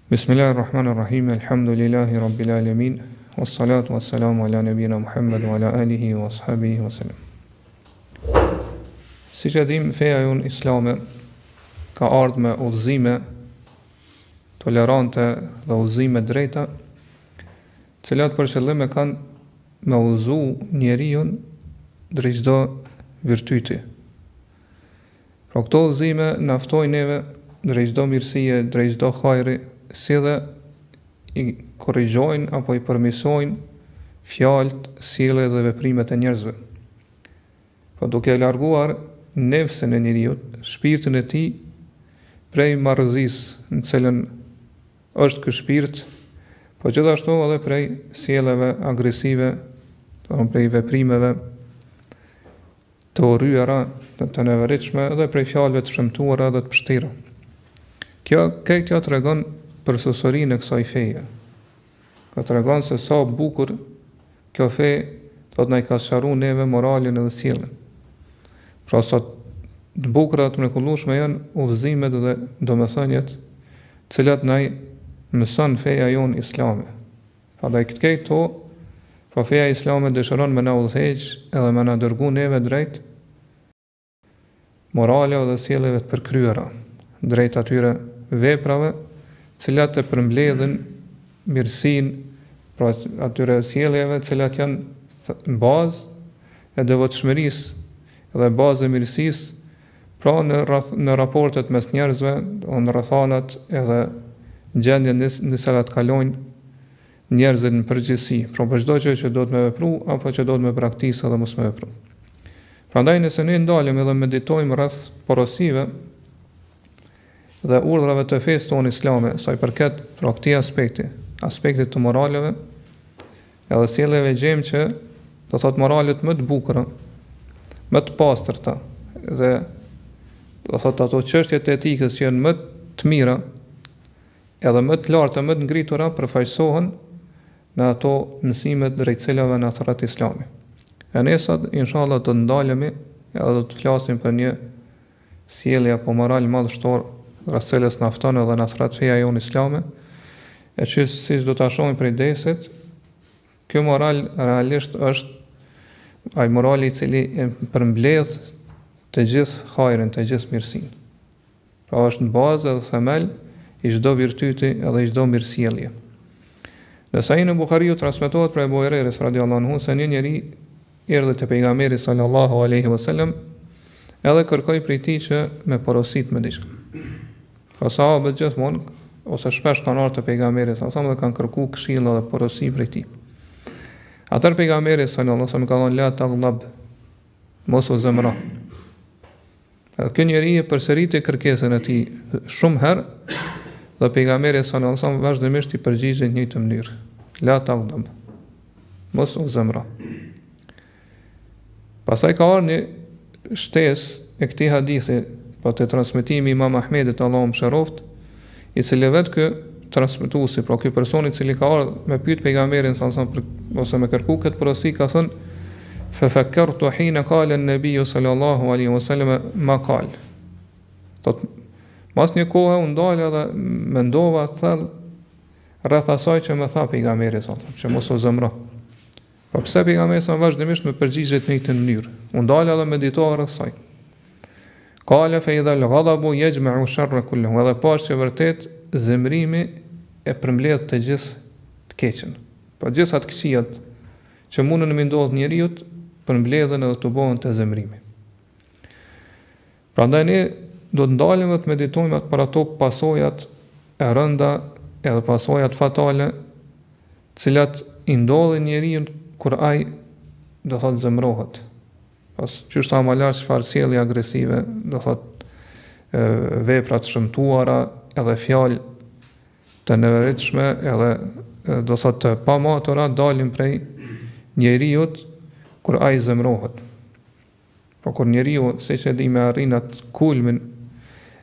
Bismillahirrahmanirrahim, alhamdulillahi rabbil alamin, wassalatu wassalamu ala nabina Muhammad wa ala alihi wa ashabihi wa sallam. Si që dim, feja jonë islame ka ardhur me udhëzime tolerante dhe udhëzime drejta, cilat për qëllim e kanë me udhëzu njeriu drejt çdo virtyti. Pra këto udhëzime na ftojnë neve drejt çdo mirësie, drejt çdo hajri, si dhe i korrigjojnë apo i përmirësojnë fjalët, sjelljet dhe veprimet e njerëzve. Po duke larguar nefsin e njeriu, shpirtin e tij prej marrëzisë në cilën është ky shpirt, po gjithashtu edhe prej sjelljeve agresive, prej veprimeve të urryera, të neveritshme dhe prej fjalëve të shëmtuara dhe të vështira. Kjo tregon për sosorinë e kësaj feje. Kjo tregon se sa bukur kjo fe do të na ka sqaruar neve moralin edhe sjelljen. Pra sa të bukura të mrekullueshme janë udhëzimet dhe domethënjet, të cilat na mëson feja jonë islame. Prandaj këto, pra feja islame dëshiron me na udhëheq edhe me na dërgu neve drejt morale dhe sjelljeve të përkryera, drejt atyre veprave cilat e përmbledhin mirësinë, pra atyre sjelljeve cilat janë bazë e devotshmërisë dhe bazë e mirësisë, pra në raportet mes njerëzve, në rrethanat edhe gjendjen në cilat kalojnë njerëzit në përgjithësi, pra për çdo gjë që do të më vepru apo që do të më praktikë edhe mos më vepru. Prandaj nëse ne ndalemi dhe meditojmë rreth porosive dhe urdhrave të fesë tonë islame, sa i përket pra këtij aspektit të moraleve, edhe sjelljeve gjejmë që do thot moralet më të bukura, më të pastërta dhe do thot ato çështjet e etikës që janë më të mira edhe më të larta, më të ngritura përfaqësohen në ato mësimet drejt cilave na thret Islami. E ne sot inshallah do të ndalemi edhe do të flasim për një sjellje apo moral madhështor, rreth cilës na fton edhe na thret feja jonë islame, e që siç do ta shohim prej desit, ky moral realisht është ai morali i cili e përmbledh të gjithë hajrin, të gjithë mirësinë. Pra është në bazë dhe themel i çdo virtyti edhe i çdo mirësjellje. Në Sahihun e Buhariut transmetohet prej Abu Hurajres radhiyallahu anhu se një njeri erdhi te pejgamberi sallallahu alaihi wasallam edhe kërkoi prej tij që me porosit me diçka. Pra sahabët gjithmonë ose shpesh kanë ardhur te pejgamberi sallallahu alaihi wasallam dhe kanë kërkuar këshilla dhe porosi prej tij. Atëherë pejgamberi sallallahu alaihi wasallam ka thënë la taghlab, mos u zemëro. Ky njeri e përsëriti kërkesën e tij shumë herë dhe pejgamberi sallallahu alaihi wasallam vazhdimisht i përgjigjej në njëjtë mënyrë. La taghlab, mos u zemëro. Pastaj ka ardhur një shtesë e këtij hadithi, po të transmetimi Imam Ahmedit Allahu mëshiroft, i cili vetë ky transmetuesi, pra ky person i cili ka ardhur me pyet pejgamberin ose me kërku këtë porosi, ka thënë fa fakkartu hina qala an-nabiy sallallahu alaihi wasallam ma qal. Thot mas një kohë u ndala dhe mendova thellë rreth asaj që më tha pejgamberi sallallahu alaihi wasallam, që mos u zemëro. Po pse pejgamberi sa vazhdimisht më përgjigjet në këtë mënyrë? U ndala dhe meditova rreth saj. Qala fa idha al-ghadabu yajma'u sharra kullahu. Edhe pas që vërtet zemërimi e përmbledh të gjithë të keqen. Po gjithë ato këqijat që mundën më ndodh njeriu përmbledhen edhe të bëhen te zemërimi. Prandaj ne do të ndalemi të meditojmë për ato pasojat e rënda edhe pasojat fatale, të cilat i ndodhin njeriu kur ai do thotë zemërohet. Pas çështë amalar çfarë sjellje agresive, do thot vepra të shëmtuara edhe fjalë të neveritshme edhe do thot të pamatura dalin prej njeriu kur ai zemërohet. Po kur njeriu siç e dimë arrin atë kulmin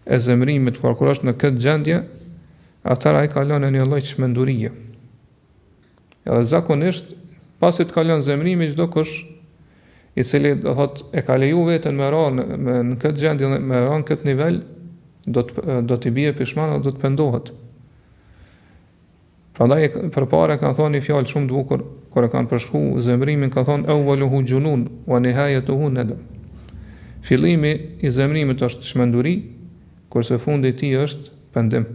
e zemërimit, por kur është në këtë gjendje, atëherë ai kalon në një lloj çmendurie. Edhe zakonisht pasi të kalon zemërimi, çdo kush i cili do thot e ka leju veten me në këtë gjendje, me ran këtë nivel, do të bie pishman dhe do të pendohet. Prandaj përpara kanë thënë një fjalë shumë të bukur kur e kanë përshkruar zemrimin, ka thënë awwaluhu junun wa nihayatuhu nadam. Fillimi i zemrimit është çmenduri, kurse fundi i tij është pendim.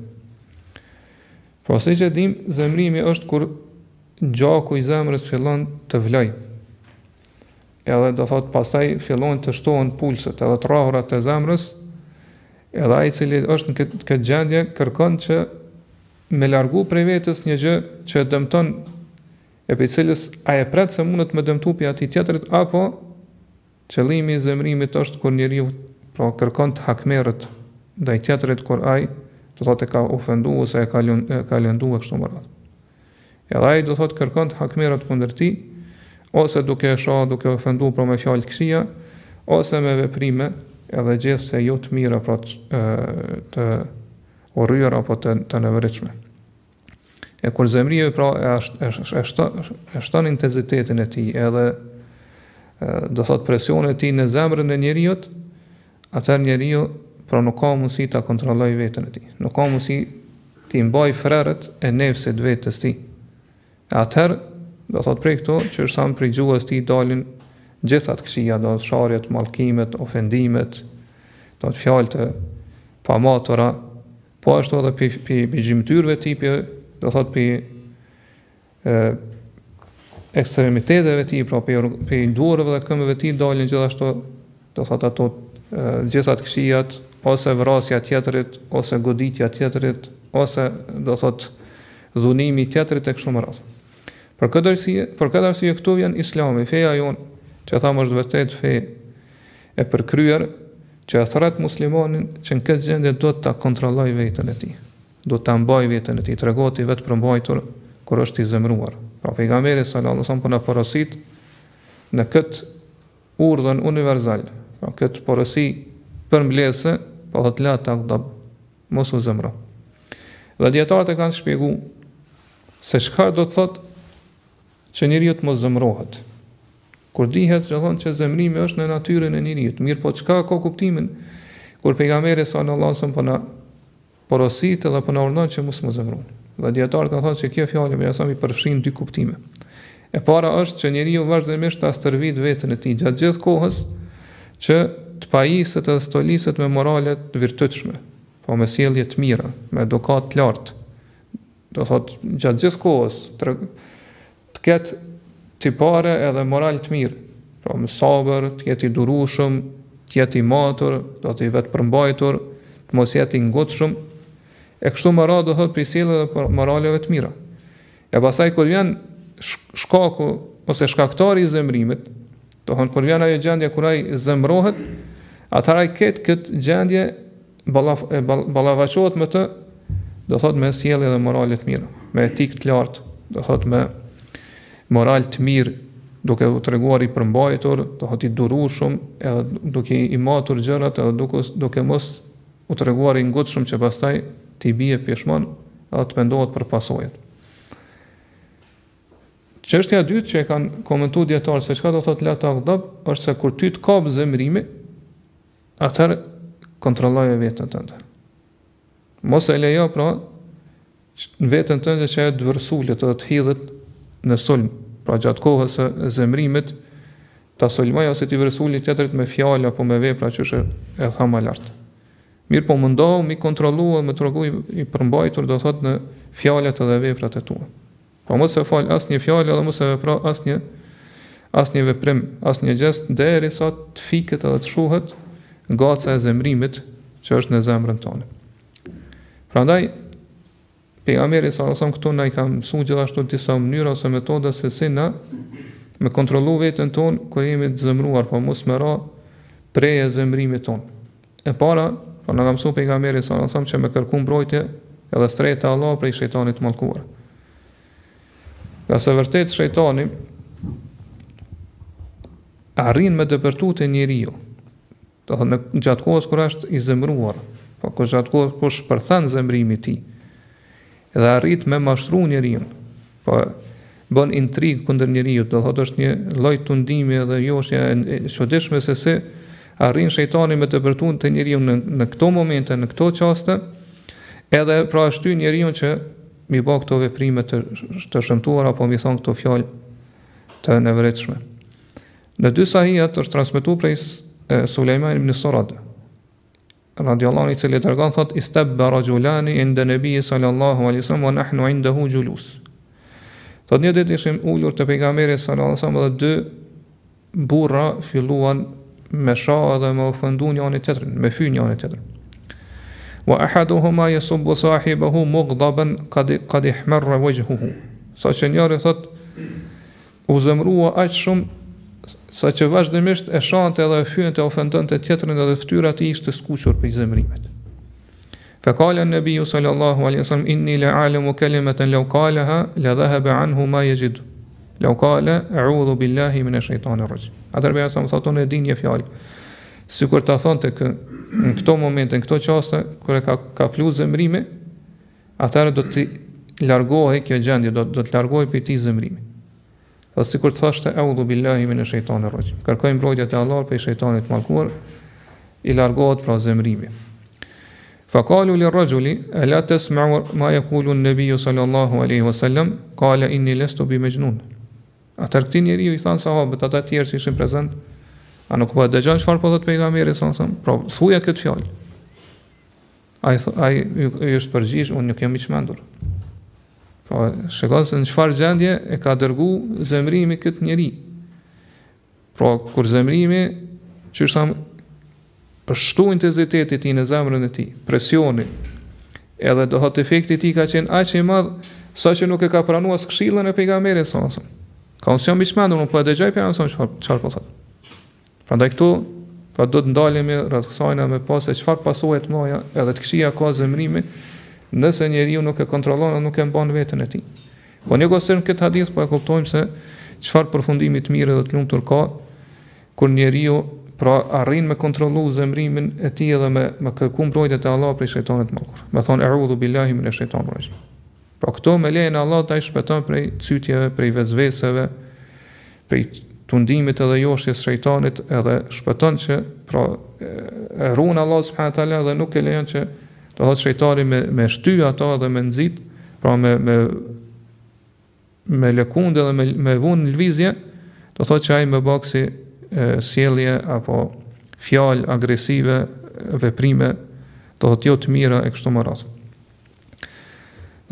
Pra se që dim, zemrimi është kur gjaku i zemrës fillon të vloj. Edhe do thot pastaj fillon të shtohen pulset edhe të rrahurat e zemrës, edhe ai i cili është në këtë gjendje kërkon që me largu prej vetës një gjë që dëmton e për cilës a e pret se mundet me dëmtu për ati tjetërit, apo qëllimi i zemrimit është kur njeriu pra kërkon të hakmerët ndaj tjetërit kur ai do thotë e ka ofendu ose e ka lëndu e kështu më radhë. Edhe ai do thotë kërkon të hakmerët kundër tij, ose duke e shoh, duke ofendu për me fjalë këqija, ose me veprime edhe gjithse jo të mira pra të urryer apo të nevojshme. E kur zemrimi pra e shton intensitetin e tij, edhe do thot presionin e tij në zemrën e njeriut, atëherë njeriu pra nuk ka mundësi ta kontrollojë veten e tij. Nuk ka mundësi të mbajë frerët e nefsit vetes tij. Atëherë do thot prej këto që është thamë prej gjuhës tij dalin gjitha të këqija, do të sharjet, mallkimet, ofendimet, do të fjalë të pamatura, po ashtu edhe për gjymtyrëve tij, do thot për ekstremiteteve tij, pra për durrëve dhe këmbëve tij dalin gjithashtu, do thot ato gjitha të këqijat, ose vrasja tjetërit, ose goditja tjetërit, ose do thot dhunimi tjetërit e kështu me radhë. Për këtë arsye këtu vjen Islami, feja jonë, që thamë është vërtet fe e përkryer, që e thret muslimanin që në këtë gjendje do të ta kontrolloj veten e tij, do ta mbaj veten e tij, tregohet i vetë përmbajtur kur është i zemruar. Pra pejgamberi sallallahu alajhi wasallam po na porosit në këtë urdhën universal, pra këtë porosi përmbledhse, po thotë la taghdab, mos u zemro. Dhe dietarët e kanë shpjeguar se çfarë do të thotë që njeriu të mos zemrohet. Kur dihet që zemrimi është në natyrën e njeriut, mirë po çka ka kuptimin kur pejgamberi sallallahu alajhi wasallam po na porosit edhe po na urdhon që mos më zemroni. Dhe dietarët kanë thënë se kjo fjalë me jasami përfshin dy kuptime. E para është që njeriu vazhdimisht ta stërvit veten e tij gjatë gjithë kohës që të pajiset edhe stoliset me morale të virtytshme, po me sjellje të mira, me edukat të lartë. Do thotë gjatë gjithë kohës të ketë tipare edhe moral të mirë, pra me sabër, të jetë i durueshëm, të jetë i matur, do të i vetë përmbajtur, të mos jetë i ngutshëm, e kështu më radhë do thotë për sjellje dhe moraleve të mira. E pastaj kur vjen shkaku ose shkaktari i zemrimit, do thonë kur vjen ajo gjendje kur ai zemrohet, atëherë ai këtë gjendje ballafaqohet me të, do thotë me sjellje dhe morale të mira, me etikë të lartë, do thotë me moral të mirë, duke u treguar i përmbajtur, do thotë i durueshëm, edhe duke i matur gjërat, edhe duke mos u treguar i ngutshëm që pastaj t'i bie peshman, edhe të mendohet për pasojat. Çështja e dytë që e kanë komentuar dietarët se çka do thotë la taghdab, është se kur ty të kap zemrimi, atëherë kontrolloje veten tënde. Mos e lejo pra veten tënde që të vërsulet edhe të hidhet në sulm, pra gjatë kohës së zemrimit, ta sulmoj ose t'i vërsuli tjetërit me fjalë apo me vepra që e tha më lart. Mirë po mundohu mi kontrollu me tregu i përmbajtur, do thotë në fjalët edhe veprat e tua. Po mos e fal asnjë fjalë edhe mos e vepro asnjë veprim, asnjë gjest derisa të fiket edhe të shuhet gaca e zemrimit që është në zemrën tonë. Prandaj pejgamberi sallallahu alajhi wasallam këtu na i ka mësuar gjithashtu disa mënyra ose metoda se si na me kontrollu veten tonë kur jemi të zemruar, po mos me ra prej e zemrimit tonë. E para, po na ka mësuar pejgamberi sallallahu alajhi wasallam që me kërku mbrojtje edhe strehtë e Allah prej shejtanit të mallkuar. Ka se vërtet shejtani arrin me dëpërtu të njeriu. Do thonë gjatë kohës kur është i zemruar, po kur gjatë kohës kur shpërthan zemrimi i tij, edhe arrit me mashtru njeriu, po bën intrigë kundër njeriu, do thotë është një lloj tundimi edhe joshja e çuditshme se si arrin shejtani me të dëpërtuar të njeriu në këto momente, në këto çaste, edhe pra shtyn njeriu që mi bë këto veprime të shëmtuara apo mi thon këto fjalë të nevërritshme. Në dy sahihat është transmetuar prej Sulejman ibn Surad radiallahu anhu, i cili tregon thot istabba rajulani inda nabi sallallahu alaihi wasallam wa nahnu indahu julus. Thot një ditë ishim ulur te pejgamberi sallallahu alaihi wasallam dhe dy burra filluan me shah dhe me ofendu njëri tjetrin, me fy njëri tjetrin. Wa ahaduhuma yasubbu sahibahu mughdaban qad ihmarra wajhuhu. Sa që njëri thot u zemrua aq shumë sa që vazhdimisht e shante dhe e fyente e ofendonte tjetrin edhe fytyra e tij ishte skuqur për zemrimet. Fa qala an-nabiy sallallahu alaihi wasallam inni la'alamu kalimatan law qalaha la dhahaba anhu ma yajid. Law qala a'udhu billahi minash shaitanir rajim. Atëherë sa më thonë e di një fjalë. Sikur ta thonte kë në këto momente, në këto çaste kur e ka plu zemrimi, atëherë do të largohej kjo gjendje, do të largohej prej tij zemrimi. Dhe sikur të thashte a'udhu billahi minash shaitanir rajim. Kërkoj mbrojtje te Allahu prej shejtanit mallkuar, i largohet pra zemrimi. Fa qalu lirrajuli ala tasma'u ma yaqulu an-nabiy sallallahu alaihi wasallam qala inni lastu bimajnun. Atëherë këtij njeriu i than sahabët ata të tjerë që ishin prezant, a nuk po dëgjon çfarë po thot pejgamberi sallallahu alaihi wasallam? Pra thuja këtë fjalë. Ai është përgjigj, unë nuk jam i çmendur. Po shikoj se në çfarë gjendje e ka dërgu zemrimi këtë njeri. Pra kur zemrimi që është shtu intensiteti i tij në zemrën e tij, presioni, edhe do thot efekti i tij ka qenë aq i madh saqë nuk e ka pranuar as këshillën e pejgamberit sallallahu alaihi wasallam. Ka unë jam i çmendur, unë po e dëgjoj pejgamberin çfarë po thot. Prandaj këtu pra do të ndalemi rreth kësaj me pas se çfarë pasojë të mëdha edhe të këqija ka zemrimi nëse njeriu nuk e kontrollon dhe nuk e mban veten e tij. Po ne në këtë hadith po e kuptojmë se çfarë përfundimi të mirë dhe të lumtur ka kur njeriu pra arrin me kontrollu zemrimin e tij dhe me kërku mbrojtje te Allahu prej shejtanit të mallkur. Me thon a'udhu billahi minash shaitanir rajim. Pra këto me lejen e Allahut ai shpëton prej cytjeve, prej vezveseve, prej tundimit edhe joshjes shejtanit, edhe shpëton që pra e ruan Allah subhanahu wa taala dhe nuk e lejon që do thot shejtani me shty ato dhe me nxit, pra me lëkundë dhe me vun lëvizje, do thot që ai me boksi sjellje apo fjalë agresive, veprime do thot jo të mira e kështu me radhë.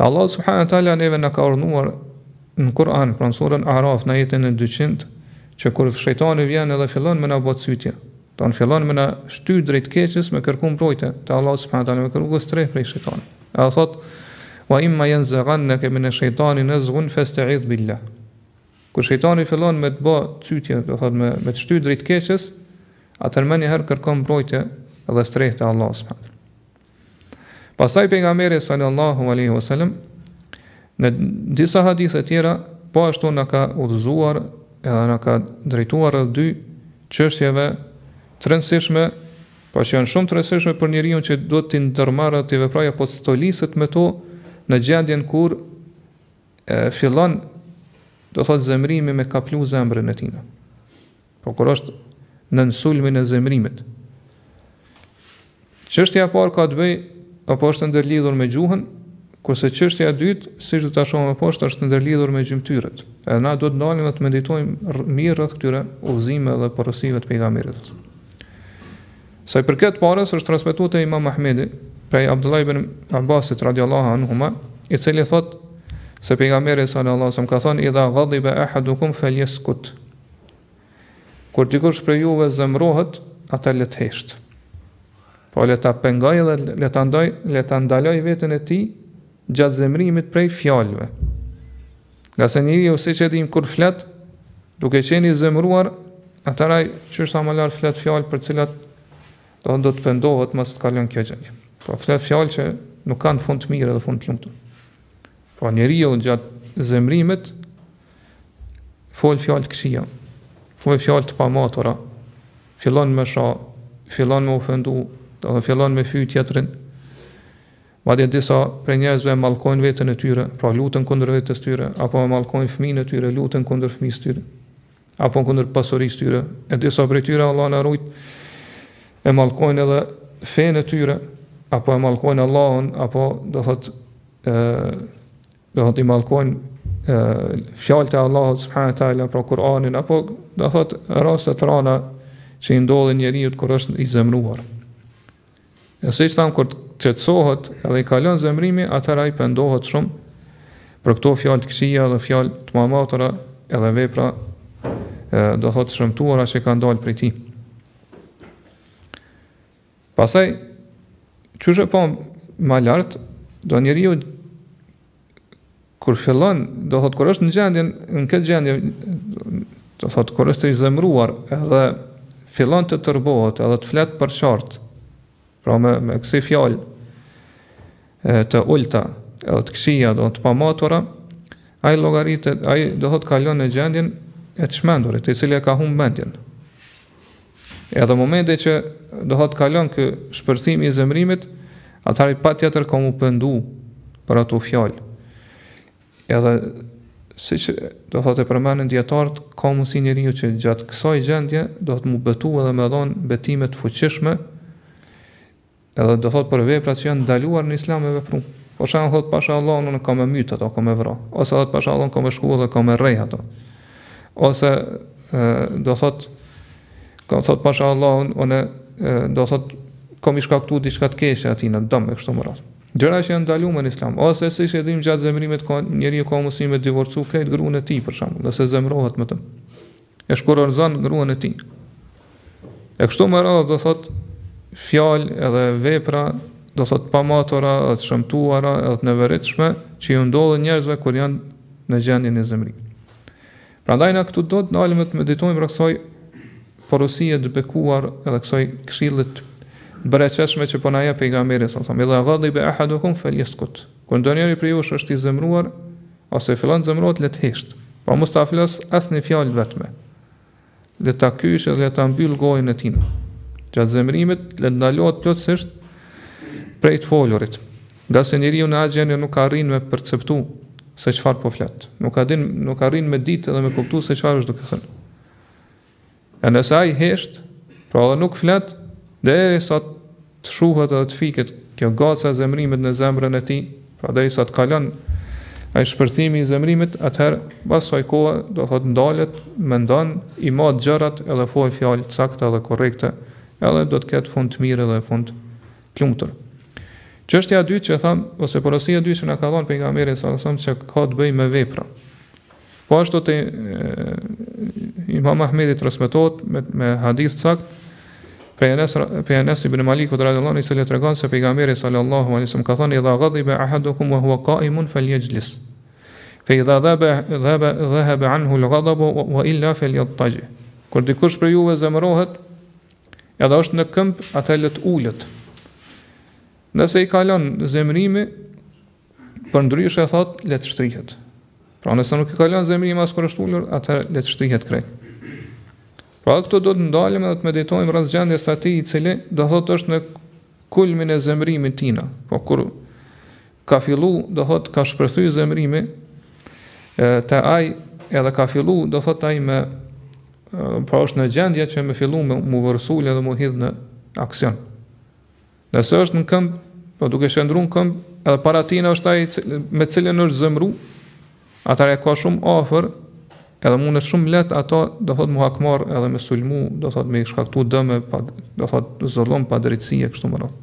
Allah subhanahu wa taala neve na ka urdhëruar në Kur'an, pra në surën Araf në ajetin e 200, që kur shejtani vjen edhe fillon me na bë cytje, do të fillon me na shty drejt keqes, me kërku mbrojtje te Allah subhanahu wa taala, me kërku streh prej shejtanit. Ai thot wa imma yanzaghannaka min ash-shaytani nazghun fasta'idh billah. Kur shejtani fillon me të bë cytje, do thot me të shty drejt keqes, atëherë më një herë kërkon mbrojtje edhe streh te Allah subhanahu. Pastaj pejgamberi sallallahu alaihi wasallam në disa hadithe tjera po ashtu na ka udhëzuar edhe na ka drejtuar rreth dy çështjeve të rëndësishme, po që janë shumë të rëndësishme për njeriu që duhet të ndërmarrë të veprojë apo të stoliset me to në gjendjen kur fillon do thot zemrimi me kaplu zemrën e tij. Po kur është në sulmin e zemrimit. Çështja e parë ka të bëjë apo është ndërlidhur me gjuhën, kurse çështja e dytë, siç do ta shohim më poshtë, është ndërlidhur me gjymtyrët. Edhe na duhet ndalim dhe të meditojmë mirë rreth këtyre udhëzimeve dhe porosive të pejgamberit. Sa i përket parës është transmetuar te Imam Ahmedi prej Abdullah ibn Abbasit radhiyallahu anhuma, i cili thot se pejgamberi sallallahu alaihi wasallam ka thënë idha ghadiba ahadukum falyaskut. Kur dikush prej juve zemrohet, atë le të hesht. Po le ta pengoj dhe le ta ndaloj veten e tij gjatë zemrimit prej fjalëve. Nga se njeriu siç e dim kur flet, duke qenë i zemruar, atëra që është më lart flet fjalë për cilat do të pendohet mos të kalon kjo gjë. Po flet fjalë që nuk kanë fund të mirë dhe fund të lumtur. Po njeriu gjatë zemrimit fol fjalë të këqija, fol fjalë të pamatura, fillon me shoh, fillon me ofendu, do të fillon me fyt tjetrin. Madje disa prej njerëzve mallkojnë veten e tyre, pra luten kundër vetes tyre, apo mallkojnë fëmijën e tyre, luten kundër fëmijës tyre, apo kundër pasurisë tyre. E disa prej tyre Allah na ruaj e mallkojnë edhe fenë e tyre, apo e mallkojnë Allahun, apo do thot do thotë i mallkojnë fjalët e Allahut subhanahu wa taala, pra Kur'anin, apo do thotë raste të rana që i ndodhin njeriu kur është i zemruar. E siç tham, kur qetësohet edhe i kalon zemrimi, atëherë ai pendohet shumë për këto fjalë të këqija dhe fjalë të mamatora edhe vepra do thotë shëmtuara që kanë dalë prej tij. Pastaj çuçi po më lart, do njeriu kur fillon, do thotë kur është në këtë gjendje, do thotë kur është i zemruar edhe fillon të tërbohet edhe të flet për qartë, pra me kësi fjalë të ulta edhe të këqija, do të pamatura, ai llogaritet, ai do thotë kalon në gjendjen e të shmendurit, i cili e ka humbur mendjen. Edhe momenti që do thotë kalon ky shpërthimi i zemrimit, atëherë patjetër ka mu pendu për ato fjalë. Edhe siç do thotë përmendën dietarët, ka mundsi njeriu që gjatë kësaj gjendje do të mu betu edhe me dhon betime të fuqishme, edhe do thotë për veprat që janë ndaluar në Islam me vepru. Por shembull thotë pasha Allahun unë kam me myt ato, kam me vra, ose thotë pasha Allahun kam me shku dhe kam me rrej ato. Ose do thotë pasha Allahun unë do thotë kam i shkaktu diçka të keqe atij në dëm me kështu më radh. Gjëra që janë ndaluar në Islam, ose siç e dim gjatë zemrimit ka njeriu ka mundësi me divorcu krejt gruan e tij për shembull, nëse zemrohet me të. E shkurorëzon gruan e tij. E kështu më radh do thotë fjalë edhe vepra, do thotë pamatura, të shëmtuara, edhe të neveritshme që ju ndodhin njerëzve kur janë në gjendjen e zemrimit. Prandaj na këtu do të dalim të meditojmë për kësaj porosie të bekuar edhe kësaj këshillit bereqeshme që po na jep pejgamberi sallallahu alajhi wasallam. Idha ghadiba ahadukum falyaskut. Kur ndonjëri prej jush është i zemruar ose fillon të zemrohet, le të hesht. Pra mos ta flas asnjë fjalë vetme. Le ta kysh dhe le ta mbyll gojën e tij. Gjatë zemrimit le të ndalohet plotësisht prej të folurit. Nga se njeriu në atë gjendje nuk arrin me perceptu se çfarë po flet. Nuk arrin me ditë dhe me kuptu se çfarë është duke thënë. E nëse ai hesht, pra edhe nuk flet, derisa të shuhet edhe të fiket kjo gaca e zemrimit në zemrën e tij, pra derisa të kalon ai shpërthimi i zemrimit, atëherë pas asaj kohe do thotë ndalet, mendon, i mat gjërat edhe fol fjalë të sakta dhe korrekte, edhe do të ketë fund të mirë dhe fund të lumtur. Çështja e dytë që tham, ose porosia e dytë që na ka dhënë pejgamberi sallallahu alajhi wasallam, që ka të bëjë me vepra. Po ashtu te Imam Ahmedi transmetohet me hadith sakt prej Anas ibn Malikut radhiyallahu anhu, i cili tregon se pejgamberi sallallahu alaihi wasallam ka thënë: "Idha ghadiba ahadukum wa huwa qa'imun falyajlis. Fa idha dhahaba anhu al-ghadab wa illa falyattaji." Kur dikush prej juve zemërohet, edhe është në këmbë, atë le të ulet. Nëse i kalon zemrimi, për ndryshe thot le të shtrihet. Pra nëse nuk i kalon zemrimi as kur është ulur, atë le të shtrihet krejt. Pra këto do të ndalim edhe të meditojmë rreth gjendjes së atij i cili do thotë është në kulmin e zemrimit tina. Po kur ka fillu, do thotë ka shpërthy zemrimi te ai, edhe ka fillu, do thotë ai me pra është në gjendje që me fillu me mu vërsul edhe mu hidh në aksion. Nëse është në këmbë, po duke qëndruar në këmbë, edhe para tina është ai me cilën është zemru, atëherë ka shumë afër, edhe mundet shumë let ato, do thotë mu hakmar edhe me sulmu, do thotë me shkaktu dëme, do thotë zullum, pa drejtësi e kështu me radhë.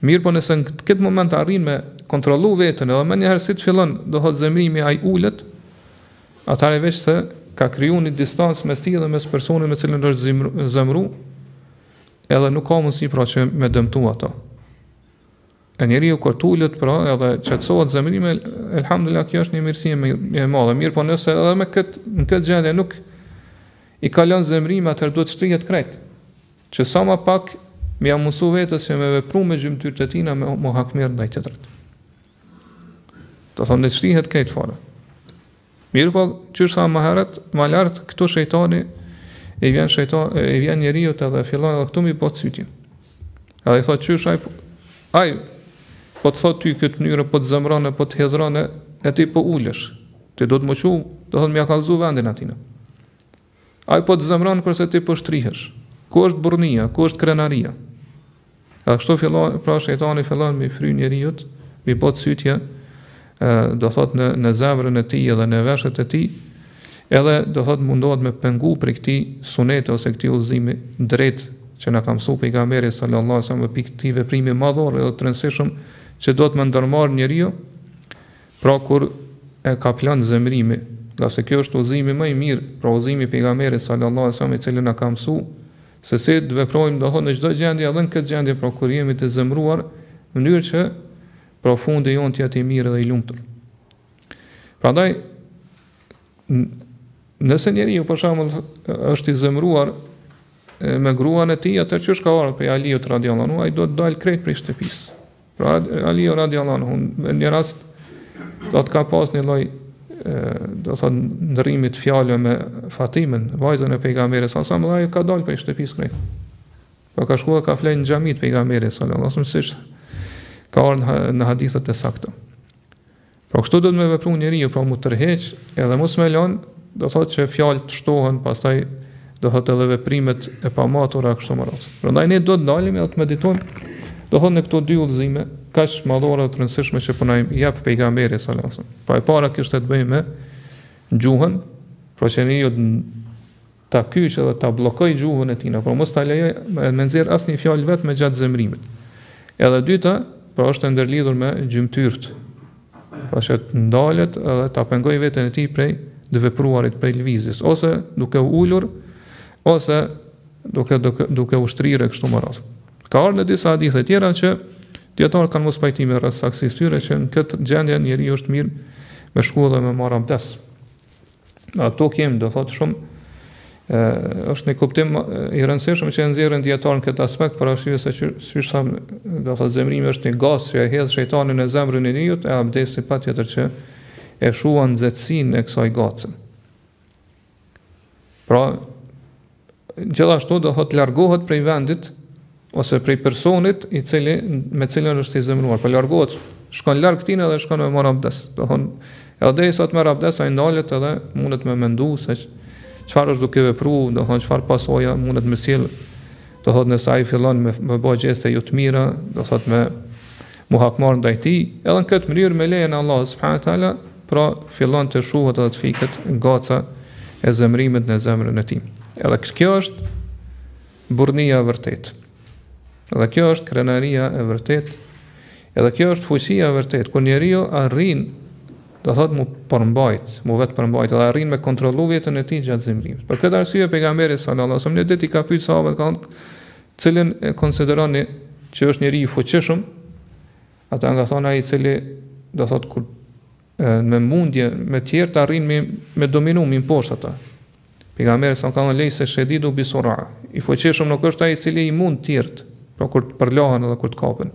Mirë, po nëse në këtë moment arrin me kontrollu veten, edhe më njëherë si të fillon, do thotë zemrimi ai ulet, atëherë veç se ka kriju një distancë mes tij dhe mes personit me cilën është zemru, edhe nuk ka mundësi pra që me dëmtu ato. E njeriu kur tulet pra edhe qetësohet zemrimi, elhamdulillah kjo është një mirësi e madhe. Mirë, po nëse edhe në këtë gjendje nuk i kalon zemrimi, atëherë duhet të shtrihet krejt. Që sa më pak më jam mësu vetes që me vepru me gjymtyrët e tina me mu hakmer ndaj tjetrit. Do thonë të shtrihet krejt fare. Mirë, po çysh sa më herët, më lart këtu shejtani i vjen njeriu edhe fillon edhe këtu mi bot sytin. Edhe i thotë çysh ai po të thot ty këtë mënyrë, po të zemrone, po të hedhrone, e ti po ulesh. Ti do të më qu, do të më kallëzu vendin atina. Ai po të zemron kurse ti po shtrihesh. Ku është burrnia, ku është krenaria? Edhe kështu fillon, pra shejtani fillon me fry njeriu, me bot sytje, do thot në zemrën e tij edhe në veshët e tij, edhe do thot mundohet me pengu për këtij sunete ose këtij udhëzimi drejt që na ka mësuar pejgamberi sallallahu alaihi wasallam për këtij veprimi madhor edhe të rëndësishëm që do të më ndërmarr njeriu, pra kur e ka plan zemërimi, nga se kjo është udhëzimi më i mirë, pra udhëzimi i pejgamberit sallallahu alaihi wasallam i cili na ka mësuar se si të veprojmë do thot në çdo gjendje, edhe në këtë gjendje pra kur jemi të zemëruar, në mënyrë që pra fundi jon të jetë i mirë dhe i lumtur. Prandaj nëse njeriu për shembull është i zemëruar me gruan e tij, atë që ka ardhur prej Aliut radhiyallahu anhu, ai do të dalë krejt prej shtëpisë. Pra Aliu radhiyallahu anhu në një rast do të ka pas një lloj do thot ndërrimit fjalë me Fatimen, vajzën e pejgamberit sallallahu alaihi wasallam, ai ka dalë prej shtëpisë krejt. Pa ka shkuar ka flenë në xhami të pejgamberit sallallahu alaihi wasallam, siç ka ardhur në hadithet e sakta. Pra kështu do të më vepru njeriu, pra mu tërheq edhe mos më lën, do thot që fjalë të shtohen, pastaj do thot edhe veprimet e pamatura kështu më radh. Prandaj ne do të dalim edhe të meditojmë, do thot në këto dy udhëzime kaq madhore të rëndësishme që po na jep pejgamberi sallallahu alaihi wasallam. Pra e para kishte të bëjë me gjuhën, pra që njeriu ta kyç edhe ta bllokoj gjuhën e tij, por mos ta lejoj me nxjerr asnjë fjalë vetëm gjatë zemrimit. Edhe dyta, pra është e ndërlidhur me gjymtyrët. Pra që të ndalet edhe ta pengoj veten e tij prej të vepruarit prej lëvizjes, ose duke u ulur, ose duke ushtrirë kështu më radh. Ka ardhur në disa hadithe tjera që dietarët kanë mos pajtime rreth saksisë tyre që në këtë gjendje njeriu është mirë me shku dhe me marr abdes. Ato kemi do thotë shumë është një kuptim i rëndësishëm që e nxjerrin dietarën këtë aspekt për arsye se siç tham, do thotë zemrimi është një gaz që e hedh shejtanin në zemrën e njeriu, e abdesi patjetër që e shuan nxehtësinë e kësaj gace. Pra gjithashtu do thotë largohet prej vendit ose prej personit i cili me cilën është i zemëruar, po largohet, shkon larg këtij edhe shkon me marr abdes. Do thonë, edhe derisa të merr abdes ai ndalet edhe mundet me mendu se çfarë është duke vepruar, do thonë çfarë pasoja mundet me sjell, do thotë nëse ai fillon me bëj gjeste jo të mira, do thotë me mu hakmar ndaj tij, edhe në këtë mënyrë me lejen e Allahut subhanahu wa taala, pra fillon të shuhet edhe të fiket gaca e zemrimit në zemrën e tij. Edhe kjo është burrnia e vërtetë. Edhe kjo është krenaria e vërtetë. Edhe kjo është fuqia e vërtetë, kur njeriu arrin, do thotë mu vetë përmbajt, edhe arrin me kontrollu veten e tij gjatë zemrimit. Për këtë arsye pejgamberi sallallahu alajhi wasallam në ditë ka pyet sahabët kanë cilën e konsideroni që është njeriu i fuqishëm, ata nga thonë ai i cili do thotë kur me mundje me tjerë të arrin me dominu, me imposht ata. Pejgamberi sa ka thënë lejse shedidu bisura. I fuqishëm nuk është ai i cili i mund tjerët, pra kur të përlahen edhe kur të kapen.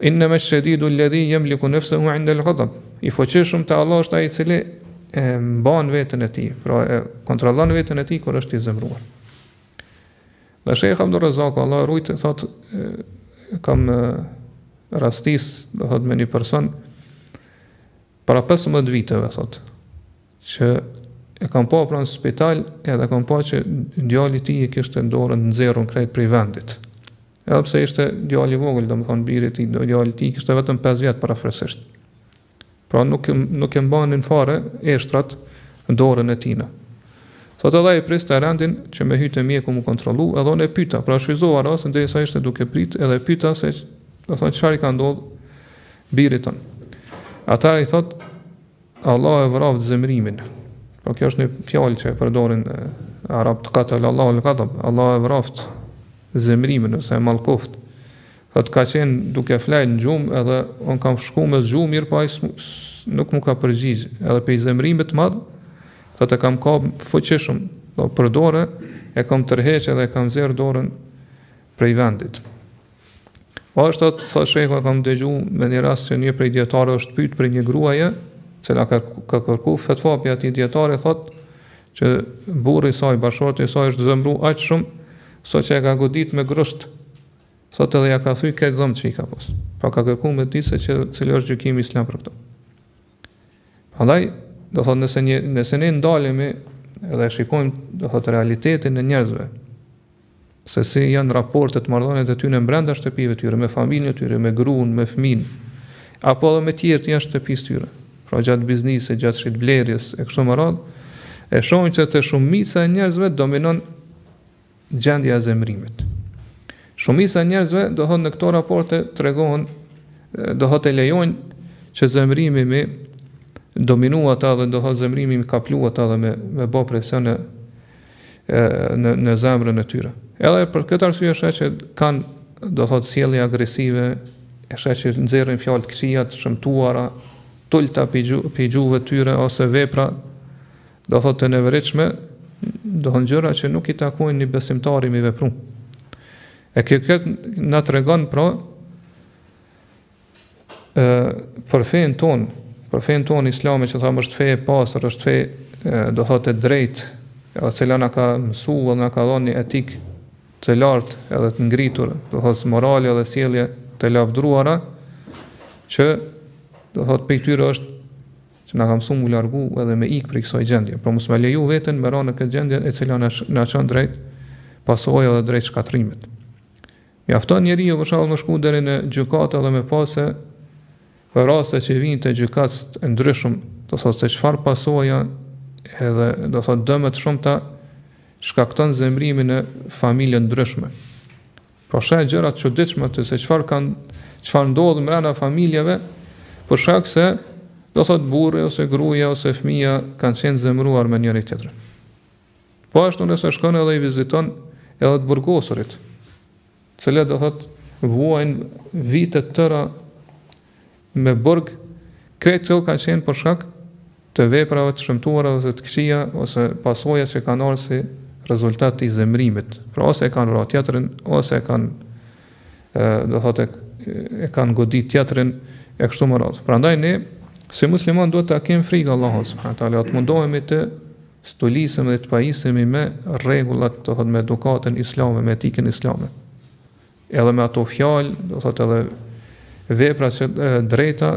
Innama shedidu alladhi yamliku nafsahu 'inda al-ghadab. I fuqishëm te Allah është ai i cili e mban veten e tij, pra e kontrollon veten e tij kur është i zemëruar. Dhe Sheikh Abdul Razak, Allah rujt, thot kam rastis, do thot me një person para 15 viteve, thot, që e kam pa pranë spital, edhe kam pa që djali i tij e kishte dorën nxjerrur krejt prej vendit. Edhe pse ishte djali i vogël, domethënë biri i tij, djali i tij kishte vetëm 5 vjet parafresisht. Pra nuk e mbanin fare eshtrat dorën e tij. Thot edhe i priste rendin që me hyjtë mjeku mu kontrollu, edhe unë e pyeta, pra shfryzova rastin derisa ishte duke prit, edhe pyeta se do thonë çfarë ka ndodhur birit ton. Ata i thot Allah e vraf zemrimin. Pra kjo është një fjalë që e përdorin arabët, qatal Allahu al-ghadab, Allah e vraft zemrimin ose mallkoft. Thot ka qenë duke flajë në gjumë, edhe unë kam shku me zgjumë, mirë pa ai nuk mu ka përgjigj. Edhe pe zemrimit të madh, thot e kam kap fuqishëm, do për dorë, e kam tërheq edhe e kam nxjerr dorën prej vendit. Po ashtu thot shehu, kam dëgjuar me një rast që një prej dietarëve është pyet për një gruaje, cila ka kërku fetva për atij dietari, thot që burri i saj, bashorti i saj është zemëruar aq shumë sa që e ka godit me grusht. Thot edhe ja ka thyr këtë dhëm që i ka pas. Pra ka kërkuar me ditë se cili është gjykimi islam për këtë. Prandaj, do thot nëse ne ndalemi edhe shikojmë, do thot realitetin e njerëzve, se si janë raportet, marrëdhëniet e tyre brenda shtëpive tyre, me familjen e tyre, me gruan, me fëmin, apo edhe me tjerë të jashtë shtëpisë tyre. Pra gjatë biznisit, gjatë shitblerjes e kështu me radhë, e shohin që të shumica e njerëzve dominon gjendja e zemërimit. Shumica e njerëzve do thonë në këto raporte tregohen, do thotë e lejojnë që zemërimi me dominu ata dhe do thotë zemërimi me kaplu ata dhe me bë presione në zemrën e tyre. Edhe për këtë arsye është që kanë do thotë sjellje agresive, është që nxjerrin fjalë të këqija të shëmtuara, tulta pe gjuhëve tyre ose vepra do thotë të neveritshme, do thonë gjëra që nuk i takojnë një besimtari me vepru. E kjo na tregon pra për fen ton islame që thamë është fe e pastër, është fe do thotë e drejtë, e cila na ka mësuar, na ka dhënë një etik të lartë edhe të ngritur, do thotë morale dhe sjellje të lavdruara, që do thotë pe këtyre është që na ka mësuar mu largu edhe me ik prej kësaj gjendje. Pra mos me leju veten me ranë në këtë gjendje e cila na çon drejt pasojave dhe drejt shkatrimit. Mjafton njeriu për shembull më shku deri në gjykatë dhe me pasë për raste që vinë të gjykatës të ndryshëm, do thotë se çfarë pasoja edhe do thotë dëmet shumëta shkakton zemërimin në familje ndryshme. Pra sheh gjëra të çuditshme të se çfarë ndodh brenda familjeve për shkak se do thotë burri ose gruaja ose fëmia kanë qenë zemëruar me njëri tjetrin. Po ashtu nëse shkon edhe i viziton edhe të burgosurit, të cilët do thotë vuajnë vite të tëra me burg, krejt që kanë qenë për shkak të veprave të shëmtuara ose të këqija ose pasojat që kanë ardhur si rezultat i zemërimit. Pra ose e kanë vrarë tjetrin, ose e kanë do thotë e kanë godit tjetrin e kështu me radhë. Prandaj ne si musliman duhet ta kemi frikë Allahut subhanahu wa taala, të mundohemi të stulisim dhe të pajisemi me rregullat, do thotë me edukatën islame, me etikën islame. Edhe me ato fjalë, do thotë edhe vepra që drejta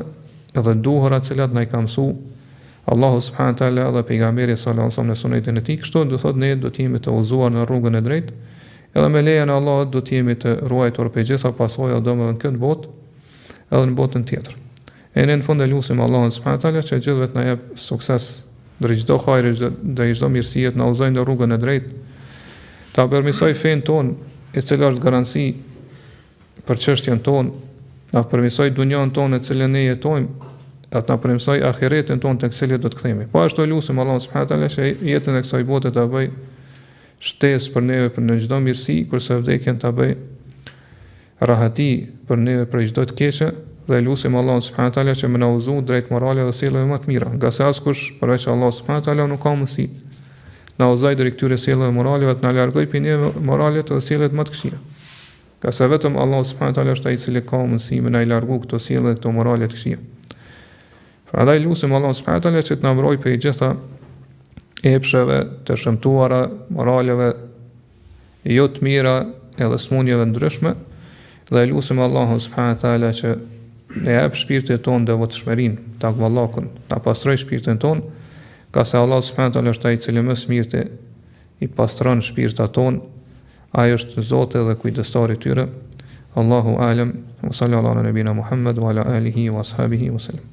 edhe duhura të cilat na i ka mësuar Allahu subhanahu wa taala dhe pejgamberi sallallahu alaihi wasallam në sunetin e tij. Kështu do thotë ne do të jemi të udhëzuar në rrugën e drejtë, edhe me lejen e Allahut do të jemi të ruajtur prej gjitha pasojave domethënë në këtë botë edhe në botën tjetër. E në fund e lutim Allahun subhanahu wa taala që gjithëve të na jap sukses drejt çdo hajri, drejt çdo mirësie, të na udhëzojë në rrugën e drejtë, ta përmirësoj fen ton, e cila është garanci për çështjen tonë, na përmirësoj dunjon tonë në cilën ne jetojmë, atë na përmirësoj ahiretin tonë tek cilët do të kthehemi. Po ashtu lutem Allahun subhanahu wa taala që jetën e kësaj bote ta bëj shtesë për neve për në çdo mirësi, kurse vdekjen ta bëj rahati për neve për çdo të keqe, dhe lutem Allahun subhanahu wa taala që më na udhëzoj drejt morale dhe sjelljeve më të mira. Nga se askush përveç Allahut subhanahu wa taala nuk ka mundësi na udhëzoj drejt këtyre sjelljeve morale dhe të na largoj prej neve moralet dhe sjelljet më të këqija. Ka se vetëm Allahu subhanahu wa taala është ai i cili ka mundësi me na largu këto sjellje dhe këto morale të këqija. Prandaj lutem Allahun subhanahu wa taala që të na mbrojë prej gjitha epsheve të shëmtuara, moraleve jo të mira edhe smundjeve ndryshme, dhe lutem Allahun subhanahu wa taala që ne jap shpirtin ton devotshmërinë, takvallahun, ta pastroj shpirtin ton, ka se Allah subhanahu wa taala është ai i cili më së miri i pastron shpirtat ton, ai është Zoti dhe kujdestari i tyre. Allahu alem, wa sallallahu ala nabina Muhammad wa ala alihi wa ashabihi wa sallam.